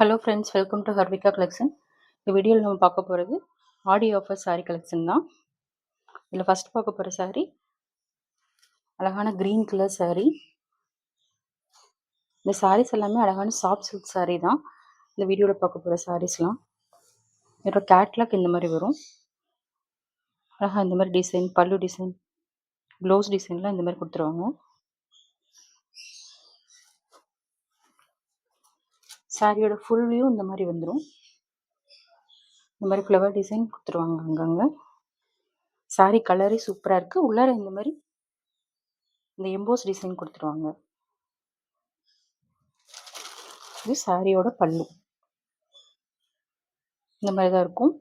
Hello friends, welcome to Harvika collection. இந்த வீடியோவில் நம்ம பார்க்க போகிறது ஆடி ஆஃபர் சாரீ கலெக்ஷன் தான். இதில் ஃபஸ்ட் பார்க்க போகிற சாரீ அழகான க்ரீன் கலர் சாரீ. இந்த சாரீஸ் எல்லாமே அழகான சாஃப்ட் சில்க் சாரீ தான். இந்த வீடியோவில் பார்க்க போகிற சாரீஸ்லாம் இதோட கேட்லாக் இந்த மாதிரி வரும். அழகாக இந்த மாதிரி டிசைன், பல்லு டிசைன், ப்ளவுஸ் டிசைன்லாம் இந்த மாதிரி கொடுத்துருவாங்க. சாரியோட ஃபுல் வியூ இந்த மாதிரி வந்துடும். இந்த மாதிரி ஃப்ளவர் டிசைன் கொடுத்துருவாங்க அங்கங்கே. சாரீ கலரே சூப்பராக இருக்குது. உள்ளார இந்த மாதிரி இந்த எம்போஸ் டிசைன் கொடுத்துருவாங்க. இது சாரியோட பல்லு இந்த மாதிரி தான் இருக்கும்.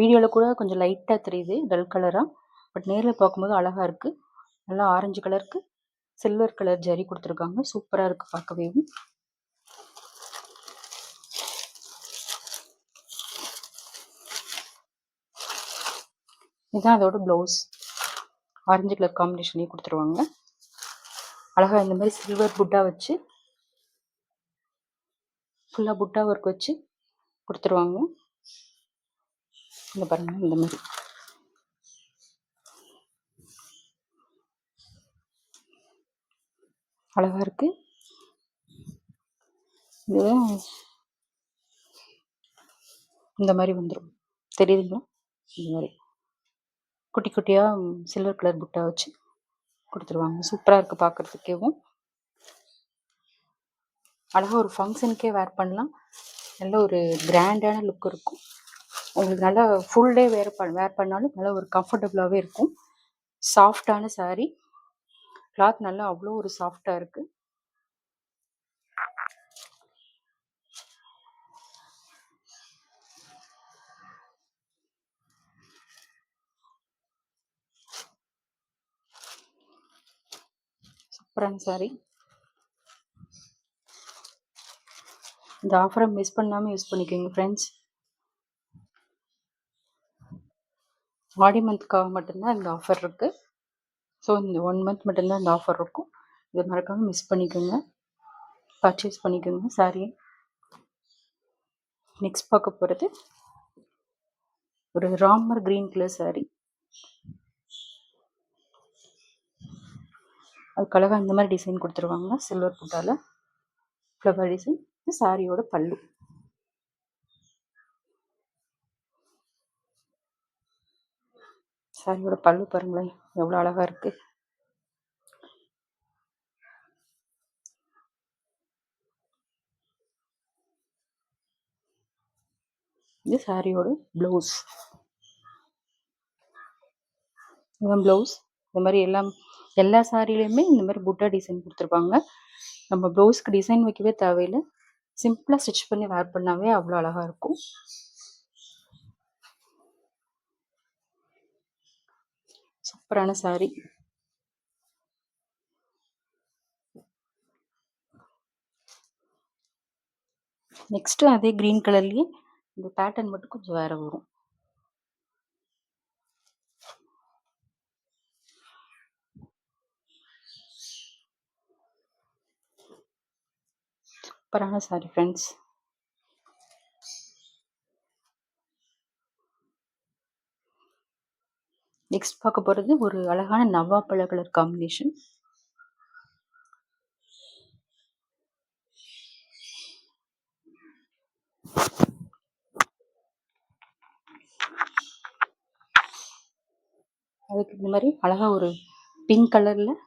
வீடியோவில் கூட கொஞ்சம் லைட்டாக தெரியுது, டல் கலராக. பட் நேரில் பார்க்கும்போது அழகாக இருக்குது. நல்லா ஆரஞ்சு கலருக்கு சில்வர் கலர் ஜரி கொடுத்துருக்காங்க. சூப்பராக இருக்குது பார்க்கவே. இதுதான் அதோட ப்ளவுஸ். ஆரஞ்சு கலர் காம்பினேஷனே கொடுத்துருவாங்க. அழகாக இந்த மாதிரி சில்வர் புட்டா வச்சு ஃபுல்லாக புட்டா ஒர்க் வச்சு கொடுத்துருவாங்க. இந்த பாருங்கள், இந்த மாதிரி அழகாக இருக்குது. இது இந்த மாதிரி வந்துடும், தெரியுதுங்களா? இந்த மாதிரி குட்டி குட்டியாக சில்வர் கலர் புட்டா வச்சு கொடுத்துருவாங்க. சூப்பராக இருக்குது பார்க்குறதுக்கேவும். அழகாக ஒரு ஃபங்க்ஷனுக்கே வேர் பண்ணலாம். நல்ல ஒரு கிராண்டான லுக் இருக்கும். உங்களுக்கு நல்லா ஃபுல் டே வேர் பண்ணாலும் நல்லா ஒரு கம்ஃபர்டபுளாகவே இருக்கும். சாஃப்டான சாரீ. கிளாத் நல்லா அவ்வளோ ஒரு சாஃப்டாக இருக்குது. சூப்பரான சாரீ. இந்த ஆஃபரை மிஸ் பண்ணாமல் யூஸ் பண்ணிக்கோங்க ஃப்ரெண்ட்ஸ். ஆடி மந்த்க்காக மட்டும்தான் இந்த ஆஃபர் இருக்குது. ஸோ இந்த 1 மந்த் மட்டும்தான் இந்த ஆஃபர் இருக்கும். இதை மறக்காமல் மிஸ் பண்ணிக்கோங்க, பர்ச்சேஸ் பண்ணிக்கோங்க சாரியை. நெக்ஸ்ட் பார்க்க போகிறது ஒரு ராமர் க்ரீன் கலர் சாரீ. அதுக்கு அழகாக இந்த மாதிரி டிசைன் கொடுத்துருவாங்க. சில்வர் புட்டால ஃப்ளவர் டிசைன். சாரியோட பல்லு. சாரியோட பல்லு பாருங்களேன், எவ்வளோ அழகாக இருக்குது. இது சாரியோட ப்ளவுஸ். இதுதான் ப்ளவுஸ். இந்த மாதிரி எல்லா சாரிலையுமே இந்த மாதிரி புட்டா டிசைன் கொடுத்துருப்பாங்க. நம்ம ப்ளவுஸ்க்கு டிசைன் வைக்கவே தேவையில்லை. சிம்பிளாக ஸ்டிச் பண்ணி வேர் பண்ணாவே அவ்வளோ அழகாக இருக்கும். சூப்பரான சாரீ. நெக்ஸ்ட்டு அதே க்ரீன் கலர்லேயே இந்த பேட்டர்ன் மட்டும் கொஞ்சம் வேறு வரும். சூப்பரான சாரீ ஃப்ரெண்ட்ஸ். நெக்ஸ்ட் பார்க்க போகிறது ஒரு அழகான நவாப்பழ கலர் காம்பினேஷன். அதுக்கு இந்த மாதிரி அழகாக ஒரு பிங்க் கலரில்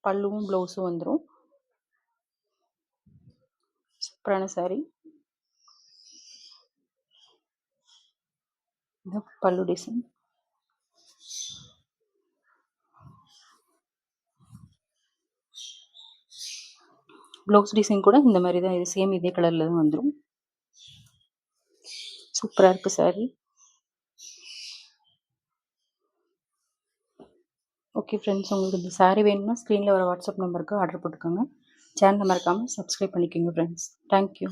பல்லுவும் ப்ளவுஸும் வந்துடும். சூப்பரான சாரீ. இந்த பல்லு டிசைன். ப்ளவுஸ் டிசைன் கூட இந்த மாதிரி தான், இது சேம் இதே கலரில் தான் வந்துடும். சூப்பராக இருக்குது சாரீ. ஓகே ஃப்ரெண்ட்ஸ், உங்களுக்கு இந்த சாரீ வேணும்னா ஸ்க்ரீனில் வர வாட்ஸ்அப் நம்பருக்கு ஆர்டர் போட்டுக்கோங்க. சேனலை மறக்காமல் சப்ஸ்கிரைப் பண்ணிக்கோங்க ஃப்ரெண்ட்ஸ். தேங்க்யூ.